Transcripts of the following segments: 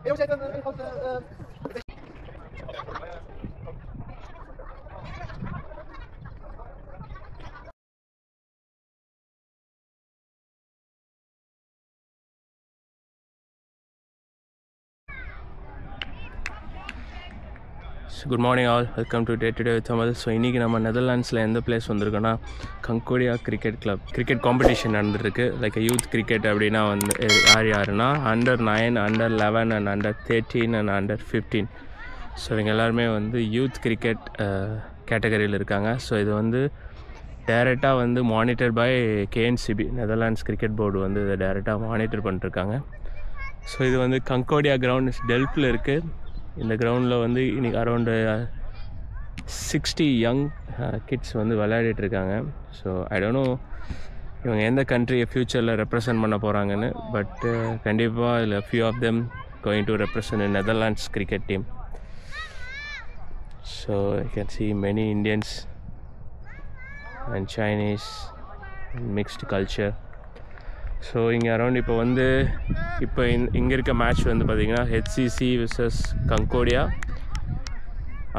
Good morning all, welcome to day to day with Tamil. So இன்றைக்கி நம்ம நெதர்லாண்ட்ஸில் எந்த பிளேஸ் வந்திருக்கோன்னா Concordia cricket club. Cricket competition நடந்துருக்கு. லைக் யூத் கிரிக்கெட் அப்படின்னா வந்து யாருன்னா under 9, under 11 and under 13 and under 15. So இவங்க எல்லாருமே வந்து யூத் கிரிக்கெட் கேட்டகரியில் இருக்காங்க. ஸோ இது வந்து டைரெக்டாக வந்து monitor by KNCB, Netherlands cricket board வந்து இதை டைரெக்டாக மானிட்டர் பண்ணிட்டுருக்காங்க. ஸோ இது வந்து கங்கோடியா கிரவுண்ட் டெல்ஃபில் இருக்குது. இந்த கிரவுண்டில் வந்து இன்றைக்கி அரௌண்டு 60 யங் கிட்ஸ் வந்து விளையாடிட்டுருக்காங்க. ஸோ ஐ டோன்ட் நோ இவங்க எந்த கண்ட்ரியை ஃப்யூச்சரில் ரெப்ரசன்ட் பண்ண போகிறாங்கன்னு. பட் கண்டிப்பாக இதில் few of them going to represent in Netherlands cricket team. So you can see many Indians and Chinese and mixed culture. ஸோ இங்கே அரௌண்ட் இப்போ வந்து இங்கே இருக்க மேட்ச் வந்து பார்த்திங்கன்னா ஹெச்சிசி விசஸ் கங்கோடியா.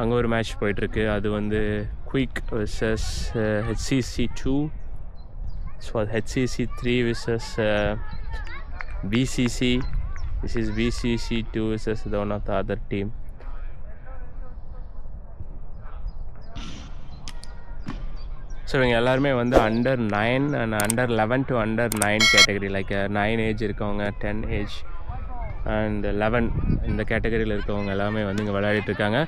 அங்கே ஒரு மேட்ச் போயிட்டுருக்கு. அது வந்து குயிக் விசஸ் HCC2. ஸோ அது HCC3 versus BCC. This is BCC2 versus one of the other team. So இவங்க எல்லாருமே வந்து under 9 and under 11 to under 9 category. Like 9 age இருக்கவங்க, 10 ஏஜ் அண்ட் 11 இந்த கேட்டகரியில் இருக்கவங்க எல்லாமே வந்து இங்கே விளையாடிட்டுருக்காங்க.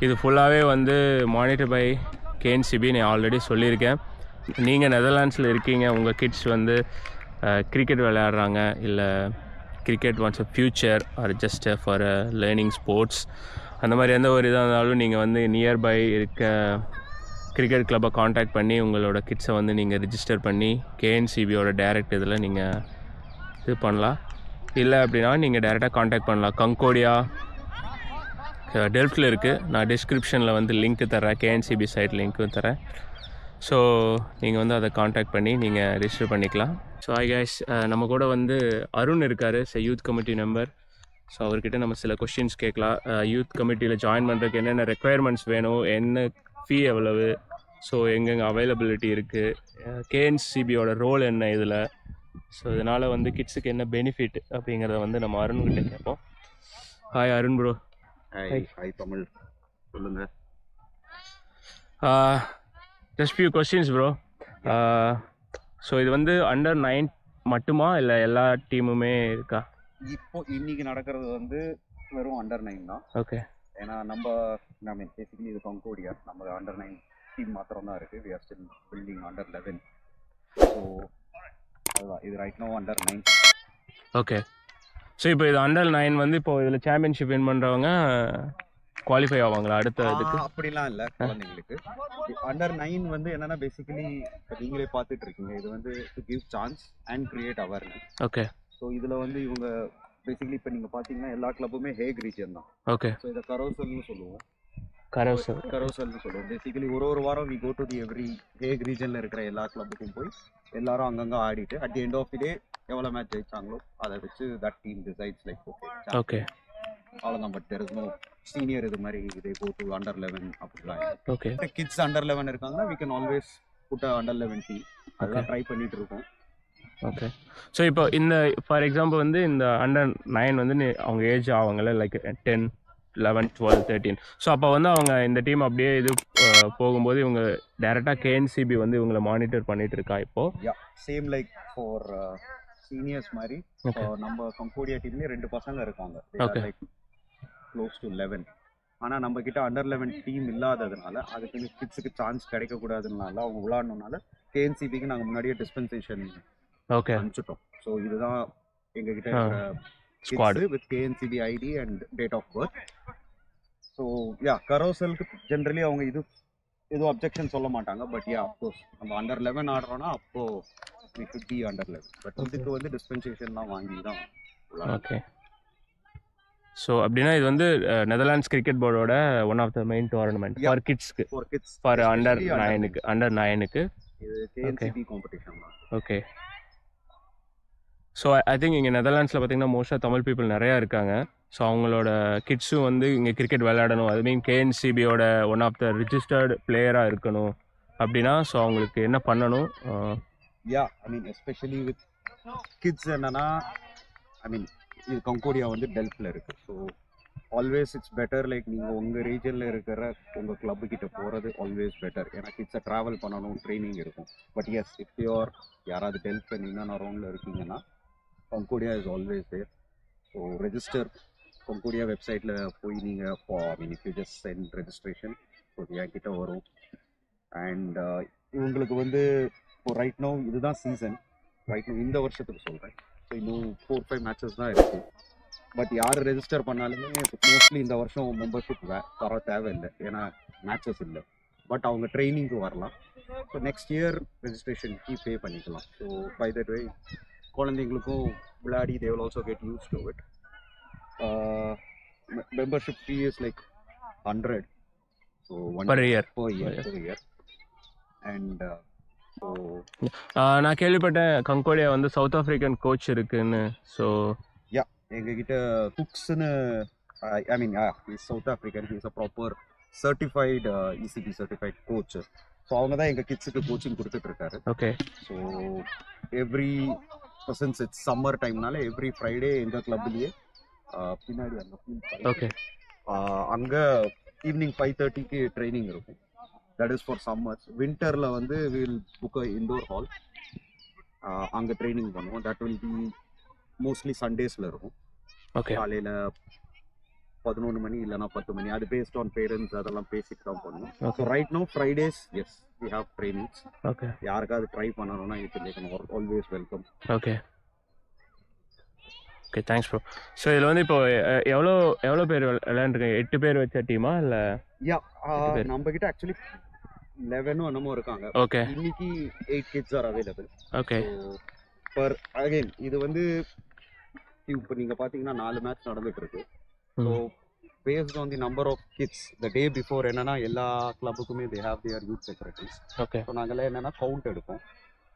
இது ஃபுல்லாகவே வந்து மானிட்டர் பை கேஎன்சிபி. நான் ஆல்ரெடி சொல்லியிருக்கேன். நீங்கள் நெதர்லாண்ட்ஸில் இருக்கீங்க, உங்கள் கிட்ஸ் வந்து கிரிக்கெட் விளையாடுறாங்க, இல்லை cricket wants a future are just for learning sports, அந்த மாதிரி எந்த ஒரு இதாக இருந்தாலும் நீங்கள் வந்து நியர்பை இருக்க கிரிக்கெட் கிளப்பை காண்டாக்ட் பண்ணி உங்களோட கிட்ஸை வந்து நீங்கள் ரிஜிஸ்டர் பண்ணி கேஎன்சிபியோட டைரக்ட் இதில் நீங்கள் இது பண்ணலாம். இல்லை அப்படின்னா நீங்கள் டைரெக்டாக காண்டாக்ட் பண்ணலாம். கங்கோடியா டெல்ஃபில் இருக்குது. நான் டிஸ்கிரிப்ஷனில் வந்து லிங்க்கு தரேன், கேஎன்சிபி சைட் லிங்க்கும் தரேன். ஸோ நீங்கள் வந்து அதை காண்டாக்ட் பண்ணி நீங்கள் ரிஜிஸ்டர் பண்ணிக்கலாம். ஸோ ஹாய் கைஸ், நம்ம கூட வந்து அருண் இருக்கார், யூத் கமிட்டி மெம்பர். ஸோ அவர்கிட்ட நம்ம சில கொஷின்ஸ் கேட்கலாம். யூத் கமிட்டியில் ஜாயின் பண்ணுறதுக்கு என்னென்ன ரெக்குயர்மெண்ட்ஸ் வேணும், என்ன ஃபீ எவ்வளவு, ஸோ எங்கெங்கே அவைலபிலிட்டி இருக்குது, கேஎன்சிபியோட ரோல் என்ன இதில், ஸோ இதனால் வந்து கிட்ஸுக்கு என்ன பெனிஃபிட் அப்படிங்கிறத வந்து நம்ம அருண்கிட்ட கேட்போம். Hi Arun bro. Hi Tamil, சொல்லுங்கள். Just few questions bro. So இது வந்து அண்டர் 9 மட்டுமா இல்லை எல்லா டீமுமே இருக்கா? இப்போ இன்னைக்கு நடக்கிறது வந்து வெறும் அண்டர் 9 தான். ஓகே. ஏன்னா நம்ம பேசிக்கலி இது கங்கோடியா, நம்ம அண்டர் 9 டீம் மாத்திரம் தான் இருக்குது. We are still building under 11. So அதுதான் இது right now under 9. Okay. So இப்போ இது அண்டர் 9 வந்து இப்போ இதில் சாம்பியன்ஷிப் வின் பண்ணுறவங்க குவாலிஃபை ஆவாங்களா அடுத்த இதுக்கு? அப்படிலாம் இல்லை. குழந்தைங்களுக்கு அண்டர் 9 வந்து என்னென்னா பேசிக்கலி இப்போ நீங்களே பார்த்துட்டு இருக்கீங்க, இது வந்து to give chance and create awareness. Okay. So இதில் வந்து இவங்க பேசிக்கலி இப்போ நீங்கள் பார்த்தீங்கன்னா எல்லா கிளப்புமே ஹேக் ரீஜன் தான். ஓகே. ஸோ இதை கரோசல்னு சொல்லுவோம். கரோசல்னு சொல்லுவோம். பேசிக்கலி ஒரு வாரம் we go to the every Hague ரீஜனில் இருக்கிற எல்லா கிளப்புக்கும் போய் எல்லாரும் அங்கங்கே ஆடிட்டு at the end of the day எவ்வளோ மேட்ச் ஜெயிச்சாங்களோ அதை வச்சு that team decides like okay அவ்வளோதான். But there is no senior இது மாதிரி இதே கோ டு அண்டர் 11 அப்படிலாம். ஓகே. கிட்ஸ் அண்டர் 11 இருக்காங்கன்னா we can always put under 11 team. அதெல்லாம் ட்ரை பண்ணிட்டு இருக்கோம். ஓகே. ஸோ இப்போ இந்த ஃபார் எக்ஸாம்பிள் வந்து இந்த அண்டர் 9 வந்து அவங்க ஏஜ் ஆவாங்கள்ல, லைக் 10, 11, 12, 13. ஸோ அப்போ வந்து அவங்க இந்த டீம் அப்படியே இது போகும்போது இவங்க டைரெக்டாக கேஎன்சிபி வந்து இவங்களை மானிட்டர் பண்ணிட்டு இருக்கா இப்போது? சேம் லைக் ஃபார் சீனியர்ஸ் மாதிரி நம்ம கங்கோடியா டீம்லேயே 2 பசங்க இருக்காங்க. Like close to 11. ஆனால் நம்ம கிட்ட அண்டர் 11 டீம் இல்லாததுனால அதுக்கு கிட்ஸுக்கு சான்ஸ் கிடைக்கக்கூடாதுனால அவங்க விளாடணுனால கேஎன்சிபிக்கு நாங்கள் முன்னாடியே டிஸ்பென்சேஷன் அனுப்பிச்சிட்டோம். ஸோ இதுதான் எங்ககிட்ட squad with KNCB ID and date of birth. So கரோசலுக்கு ஜென்ரலி அவங்க எதுவும் அப்ஜெக்ஷன் சொல்ல மாட்டாங்க. பட் அப்கோர்ஸ் நம்ம அண்டர் 11 ஆடுறோன்னா அப்போ we could be under 11. But இதுக்கு வந்து டிஸ்பென்சேஷன் தான் வாங்கி தான். ஓகே. ஸோ அப்படின்னா இது வந்து நெதர்லாண்ட்ஸ் கிரிக்கெட் போர்டோட one of the main tournament for கிட்ஸ்க்கு, ஃபார் அண்டர் 9க்கு. அண்டர் 9க்கு இது கேஎன்சிபி காம்படிஷன் தான். ஓகே. ஸோ ஐ திங்க் இங்கே நெதர்லாண்ட்ஸில் பார்த்தீங்கன்னா மோஸ்ட்டாக தமிழ் பீப்புள் நிறையா இருக்காங்க. ஸோ அவங்களோட கிட்ஸும் வந்து இங்கே கிரிக்கெட் விளையாடணும், அது மீன் கேஎன்சிபியோட ஒன் ஆஃப் த ரிஜிஸ்டர்டு பிளேயராக இருக்கணும் அப்படின்னா ஸோ அவங்களுக்கு என்ன பண்ணணும்? யா ஐ மீன் எஸ்பெஷலி வித் கிட்ஸ் என்னன்னா ஐ மீன் இது கங்கோடியா வந்து டெல்ஃபில் இருக்குது. So always it's better like நீங்கள் உங்கள் ரீஜனில் இருக்கிற உங்கள் கிளப்பு கிட்ட போகிறது ஆல்வேஸ் பெட்டர். ஏன்னா கிட்ஸை ட்ராவல் பண்ணணும், ட்ரைனிங் இருக்கும். பட் எஸ் இஃப் யூஆர் யாராவது டெல்ஃபில் இன்னும் அரௌண்டில் இருக்கீங்கன்னா Concordia is always there. So register Concordia வெப்சைட்டில் போய் நீங்கள் I mean if you just send registration so என்கிட்ட வரும். அண்ட் இவங்களுக்கு வந்து இப்போ ரைட் நோ இதுதான் சீசன், ரைட் நோ இந்த வருஷத்துக்கு சொல்கிறேன். ஸோ இன்னும் 4-5 மேட்சஸ் தான் இருக்குது. பட் யார் ரெஜிஸ்டர் பண்ணாலுமே மோஸ்ட்லி இந்த வருஷம் மெம்பர்ஷிப் தர தேவையில்லை, ஏன்னா மேட்சஸ் இல்லை. பட் அவங்க ட்ரைனிங்க்கு வரலாம். ஸோ நெக்ஸ்ட் இயர் ரெஜிஸ்ட்ரேஷனுக்கு பே பண்ணிக்கலாம். ஸோ பை தட் வே குழந்தைங்களுக்கும் விளையாடி they will also get use to it. Membership fee is like 100. So per year. And so நான் கேள்விப்பட்டேன் கங்கோடியா வந்து சவுத் ஆஃப்ரிக்கன் கோச் இருக்குன்னு. ஸோ எங்ககிட்ட குக்ஸ்னு I mean is south African, is a proper certified ECB certified coach. So அவங்க தான் எங்கள் கிட்ஸுக்கு கோச்சிங் கொடுத்துட்ருக்காரு. Okay. So every since it's summer டைம்னால every Friday எங்கள் கிளப்லேயே பின்னாடி அந்த ஓகே அங்கே ஈவினிங் 5:30க்கு ட்ரைனிங் இருக்கும். That is for summers. வின்டரில் வந்து வில் புக் இண்டோர் ஹால், அங்கே ட்ரைனிங் பண்ணுவோம். தட் வில் பி மோஸ்ட்லி சண்டேஸில் இருக்கும். ஓகே. காலையில் 11 மணி இல்லைனா 10 மணி, அது பேஸ்ட் ஆன் பேரண்ட்ஸ் அதெல்லாம் பேசிட்டு தான் பண்ணுவோம். So right now Fridays yes we have trainings. Okay. யாருக்காவது ட்ரை பண்ணணும்னா always welcome. Okay okay thanks bro. So இதில் வந்து இப்போ எவ்வளோ பேர் விளையாண்டுருக்கீங்க? 8 பேர் வச்ச டீமா இல்லை? யா நம்ம கிட்ட ஆக்சுவலி 11 என்னமோ இருக்காங்க. ஓகே. இன்னைக்கு 8 kids are available. Okay. But again இது வந்து இப்போ நீங்கள் பார்த்தீங்கன்னா 4 மேட்ச் நடந்துட்டு இருக்கு. So based on the number of kids the day before என்னன்னா எல்லா கிளப்புக்குமே they have their youth secretaries. Okay. So நாங்கள்லாம் என்னென்னா கவுண்ட் எடுப்போம்.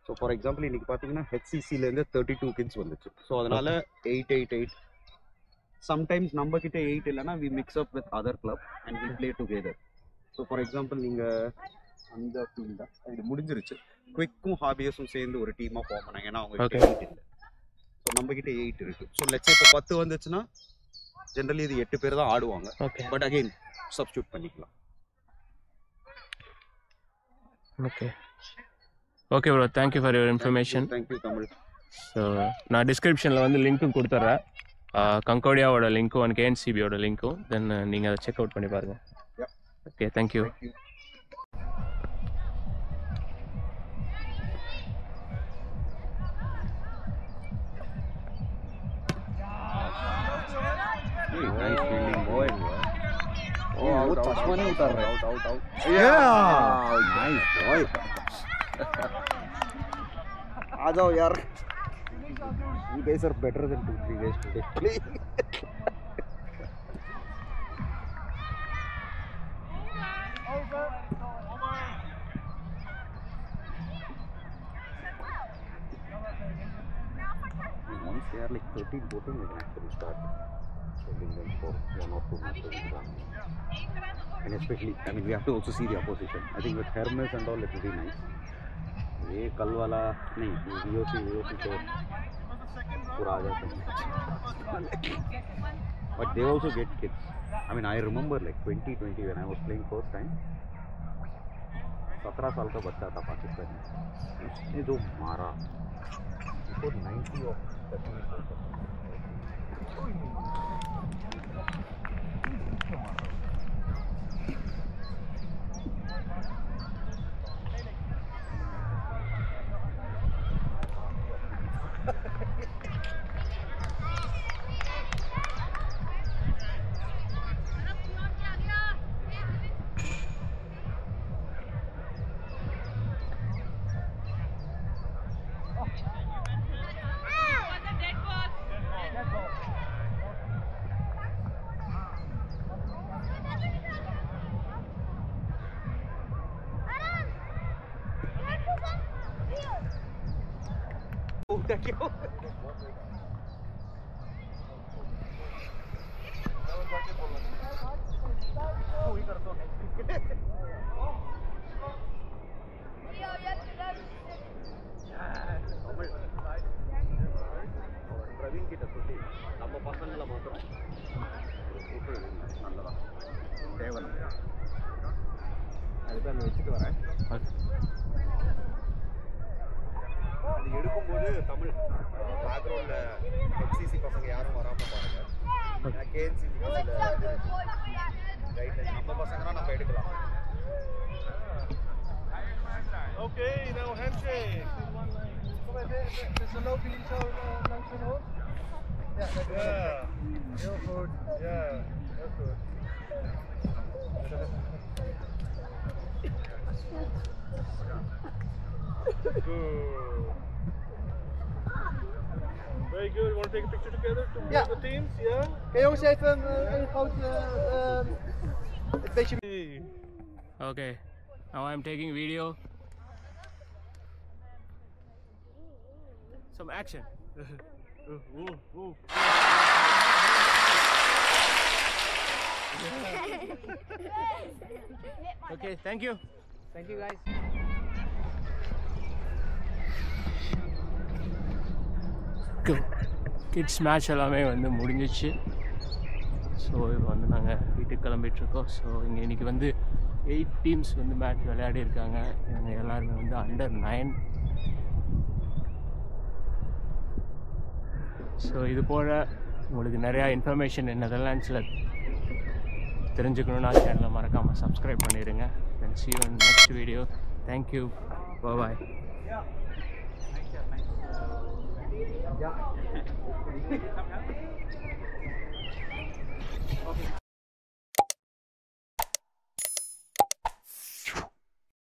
ஸோ ஃபார் எக்ஸாம்பிள் இன்னைக்கு பார்த்தீங்கன்னா ஹெச்சிசிலேருந்து 32 kids வந்துச்சு. ஸோ அதனால 8 சம்டைம்ஸ் நம்ம கிட்ட 8 இல்லைன்னா we mix up with other club and we play together. So for example நீங்கள் அந்த டீம் தான் இது முடிஞ்சிருச்சு. குவிக்கும் ஹாபியஸும் சேர்ந்து ஒரு டீமாக ஃபார்ம் பண்ணாங்க. ஏன்னா அவங்க 8 இல்லை. ஸோ நம்ம கிட்ட 8 இருக்கு. ஸோ லெட்ஸ் இப்போ 10 வந்துச்சுன்னா ஜென்ரலி இது 8 பேர் தான் ஆடுவாங்க. பட் அகைன் சப்ஸ்டியூட் பண்ணிக்கலாம். Okay okay bro, thank you for your information. Thank you Tamil. So நான் டிஸ்கிரிப்ஷனில் வந்து லிங்க்கும் கொடுத்துட்றேன், கங்கோடியாவோட லிங்க்கும் அண்ட் கேஎன்சிபியோட லிங்க்கும். தென் நீங்கள் அதை செக் அவுட் பண்ணி பாருங்கள். Okay thank you. Nice fielding, boy. Oh, वो चश्मा नहीं उतार रहा. Out. Yeah, nice boy. आ जाओ यार. You guys are better than 2-3 guys today. Once they are like 13-14, we can actually start sending them for 1 or 2 matches. And especially, I mean, we have to also see the opposition. I think with Hermes and all, it will be nice. ये कल वाला नहीं, VOC तो पूरा आ जाता है. But they also get kids. I mean, I remember like 2020 when I was playing first time. 17 साल का बच्चा था पाकिस्तानी, उसने जो मारा, before 90 of the वही करता हूँ பிரவீன் கிட்ட சொல்லி நம்ம பசங்களை மாத்திரம் நல்லதான் தேவை அதுக்கு அங்கே வச்சுட்டு வரேன். அது எடுக்கும்போது தமிழ் பேக்ரவுண்டில் எஃப்சிசி பசங்க யாரும் வராமல் பாருங்க. கேஎன்சி ரைட் நம்ம பசங்கன்னா நம்ம எடுக்கலாம். Okay, now handshake. There's a local intro langs de hoofd. Ja, heel goed. Ja, heel goed. Good. Very good. Want to take a picture together? Yeah. The teams, yeah? Oké jongens, even een groot beetje... Okay, now I'm taking video. Some action. Okay, thank you. Thank you guys. Kids match எல்லாமே வந்து முடிஞ்சிச்சு. So இப்போ வந்து நாங்கள் வீட்டுக்கு கிளம்பிட்டுருக்கோம். So இன்றைக்கி வந்து 8 teams வந்து மேட்ச் விளையாடி இருக்காங்க. இவங்க எல்லாருமே வந்து அண்டர் 9. ஸோ இது போல் உங்களுக்கு நிறையா இன்ஃபர்மேஷன் நெதர்லாண்ட்ஸில் தெரிஞ்சுக்கணுன்னா சேனலை மறக்காமல் சப்ஸ்கிரைப் பண்ணிடுங்க. தென் see you in next video. Thank you. Bye-bye. Ja.